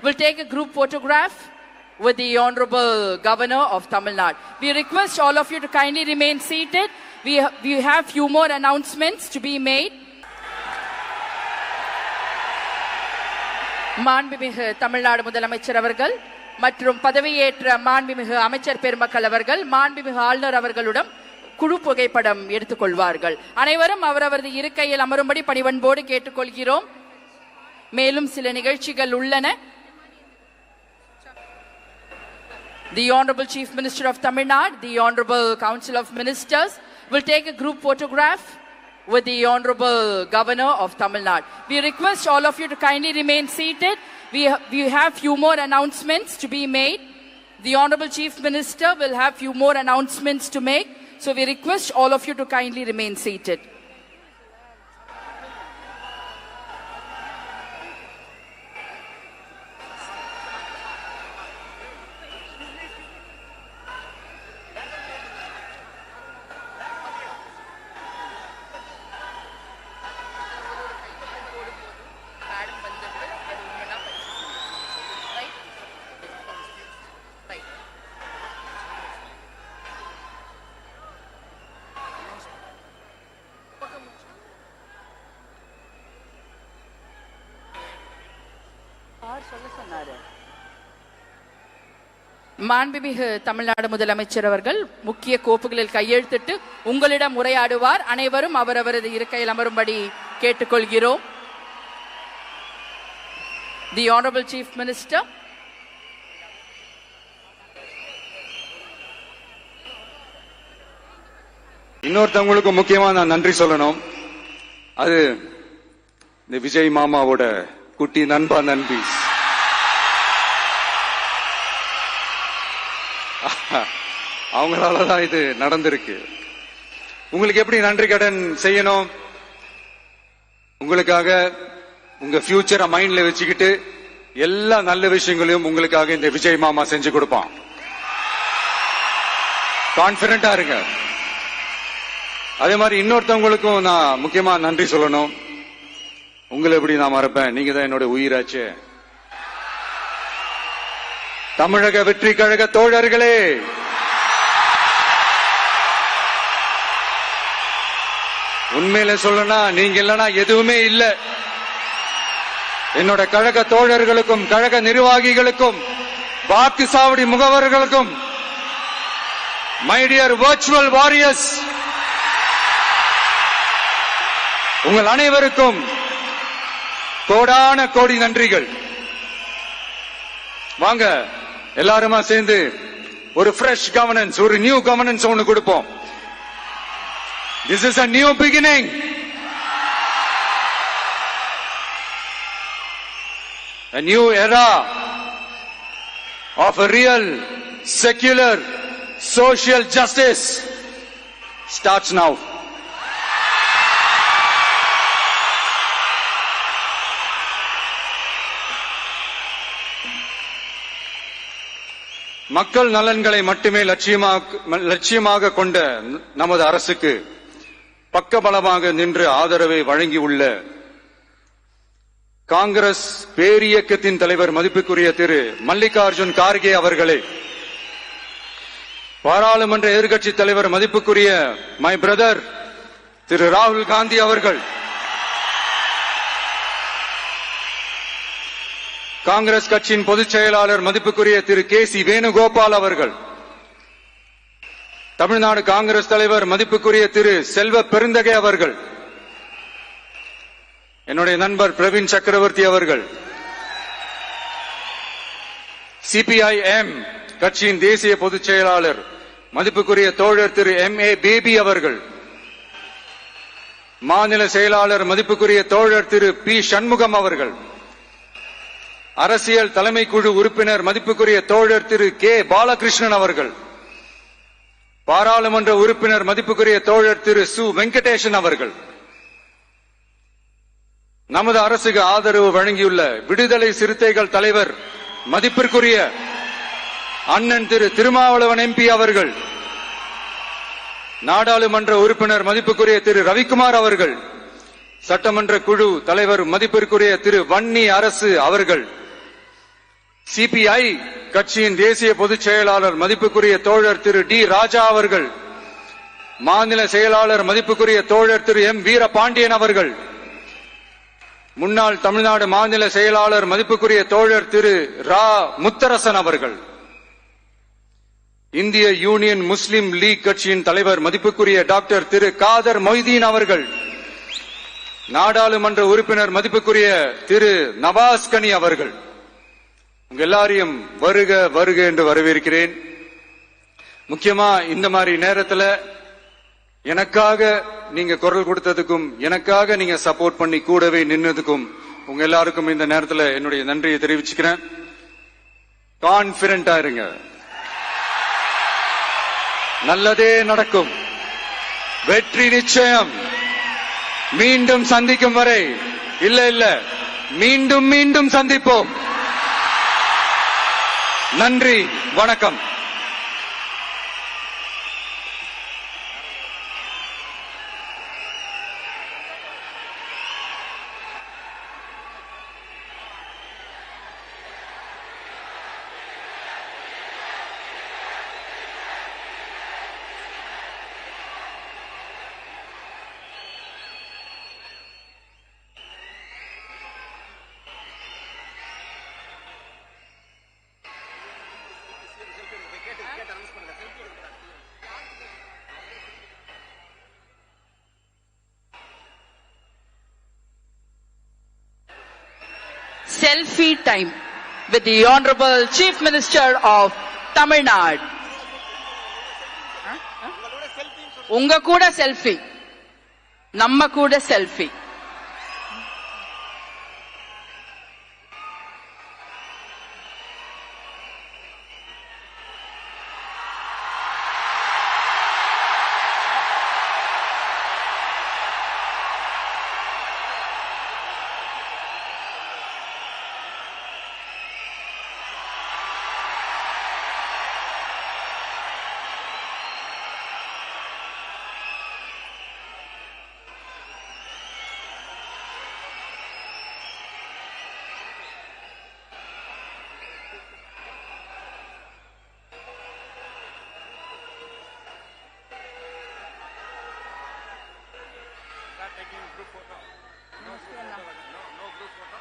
will take a group photograph with the Honorable Governor of Tamil Nadu. We request all of you to kindly remain seated. We have few more announcements to be made. மாண்புமிகு தமிழ்நாடு முதலமைச்சர் அவர்கள் மற்றும் பதவியேற்ற மாண்புமிகு அமைச்சர் பெருமக்கள் அவர்கள் மாண்புமிகு ஆளுநர் அவர்களுடன் குழு புகைப்படம் எடுத்துக்கொள்வார்கள். அனைவரும் அவரவரது இருக்கையில் அமரும்படி பணிவன்போடு கேட்டுக்கொள்கிறோம். மேலும் சில நிகழ்ச்சிகள் உள்ளன. The Honorable Chief Minister of Tamil Nadu, the Honorable Council of Ministers will take a group photograph with the Honorable Governor of Tamil Nadu. We request all of you to kindly remain seated. We have few more announcements to be made. The Honorable Chief Minister will have few more announcements to make. So we request all of you to kindly remain seated. மாண்புமிகு தமிழ்நாடு முதலமைச்சர் அவர்கள் முக்கிய கோப்புகளில் கையெழுத்திட்டு உங்களிடம் உரையாடுவார். அனைவரும் அவரவரது இருக்கையில் அமரும்படி கேட்டுக்கொள்கிறோம். The Honorable Chief Minister. இன்னொருத்தவங்களுக்கு முக்கியமா நான் நன்றி சொல்லணும். அது இந்த விஜய் மாமாவோட குட்டி நண்பா நண்பி. அவங்களாலதான் இது நடந்திருக்கு. உங்களுக்கு எப்படி நன்றி கடன் செய்யணும்? உங்களுக்காக உங்க ஃபியூச்சரை மைண்ட்ல வச்சுக்கிட்டு எல்லா நல்ல விஷயங்களையும் உங்களுக்காக இந்த விஜய் மாமா செஞ்சு கொடுப்பான். கான்பிடண்டா இருங்க. அதே மாதிரி இன்னொருத்தவங்களுக்கும் நான் முக்கியமா நன்றி சொல்லணும். உங்களை எப்படி நான் மறப்பேன்? நீங்க தான் என்னோட உயிராச்சு. தமிழக வெற்றி கழக தோழர்களே, உண்மையில சொல்லனா நீங்க இல்லனா எதுவுமே இல்ல. என்னோட கழக தோழர்களுக்கும் கழக நிர்வாகிகளுக்கும் வாக்கு சாவடி முகவர்களுக்கும் மை டியர் வர்ச்சுவல் வாரியர்ஸ், உங்கள் அனைவருக்கும் கோடான கோடி நன்றிகள். வாங்க எல்லாருமா சேர்ந்து ஒரு ஃப்ரெஷ் கவர்னன்ஸ், ஒரு நியூ கவர்னன்ஸ் ஒன்னு கொடுப்போம். This is a new beginning. A new era of a real secular social justice starts now. மக்கள் நலன்களை மட்டுமே லட்சியமாக கொண்ட நமது அரசுக்கு பக்கபலமாக நின்று ஆதரவை வழங்கியுள்ள காங்கிரஸ் பேரியக்கத்தின் தலைவர் மதிப்புக்குரிய திரு மல்லிகார்ஜுன் கார்கே அவர்களே, பாராளுமன்ற எதிர்க்கட்சி தலைவர் மதிப்புக்குரிய மை பிரதர் திரு ராகுல் காந்தி அவர்கள், காங்கிரஸ் கட்சியின் பொதுச் செயலாளர் மதிப்புக்குரிய திரு கே.சி. வேணுகோபால் அவர்கள், தமிழ்நாடு காங்கிரஸ் தலைவர் மதிப்புக்குரிய திரு செல்வ பெருந்தகை அவர்கள், என்னுடைய நண்பர் பிரவீன் சக்கரவர்த்தி அவர்கள், சிபிஐஎம் கட்சியின் தேசிய பொதுச் செயலாளர் மதிப்புக்குரிய தோழர் திரு M.A. பேபி அவர்கள், மாநில செயலாளர் மதிப்புக்குரிய தோழர் திரு பி. சண்முகம் அவர்கள், அரசியல் தலைமை குழு உறுப்பினர் மதிப்புக்குரிய தோழர் திரு கே. பாலகிருஷ்ணன் அவர்கள், பாராளுமன்ற உறுப்பினர் மதிப்புக்குரிய தோழர் திரு சு. வெங்கடேசன் அவர்கள், நமது அரசுக்கு ஆதரவு வழங்கியுள்ள விடுதலை சிறுத்தைகள் தலைவர் மதிப்பிற்குரிய அண்ணன் திரு திருமாவளவன் MP அவர்கள், நாடாளுமன்ற உறுப்பினர் மதிப்புக்குரிய திரு ரவிக்குமார் அவர்கள், சட்டமன்ற குழு தலைவர் மதிப்பிற்குரிய திரு வன்னி அரசு அவர்கள், சிபிஐ கட்சியின் தேசிய பொதுச் செயலாளர் மதிப்புக்குரிய தோழர் திரு டி ராஜா அவர்கள், மாநில செயலாளர் மதிப்புக்குரிய தோழர் திரு எம் வீரபாண்டியன் அவர்கள், முன்னாள் தமிழ்நாடு மாநில செயலாளர் மதிப்புக்குரிய தோழர் திரு ரா முத்தரசன் அவர்கள், இந்திய யூனியன் முஸ்லிம் லீக் கட்சியின் தலைவர் மதிப்புக்குரிய டாக்டர் திரு காதர் மொய்தீன் அவர்கள், நாடாளுமன்ற உறுப்பினர் மதிப்புக்குரிய திரு நவாஸ் கனி அவர்கள், உங்க எல்லாரையும் வருக வருக என்று வரவேற்கிறேன். முக்கியமா இந்த மாதிரி நேரத்துல எனக்காக நீங்க குரல் கொடுத்ததுக்கும், எனக்காக நீங்க சப்போர்ட் பண்ணி கூடவே நின்னதுக்கும் உங்க எல்லாருக்கும் இந்த நேரத்துல என்னுடைய நன்றியை தெரிவிச்சுக்கிறேன். கான்பிடண்டா இருங்க, நல்லதே நடக்கும், வெற்றி நிச்சயம். மீண்டும் சந்திக்கும் வரை, இல்ல மீண்டும் மீண்டும் சந்திப்போம். நன்றி, வணக்கம். Selfie time with the Honorable Chief Minister of Tamil Nadu. உங்க கூட செல்ஃபி, நம்ம கூட selfie. Group photo. No group photo.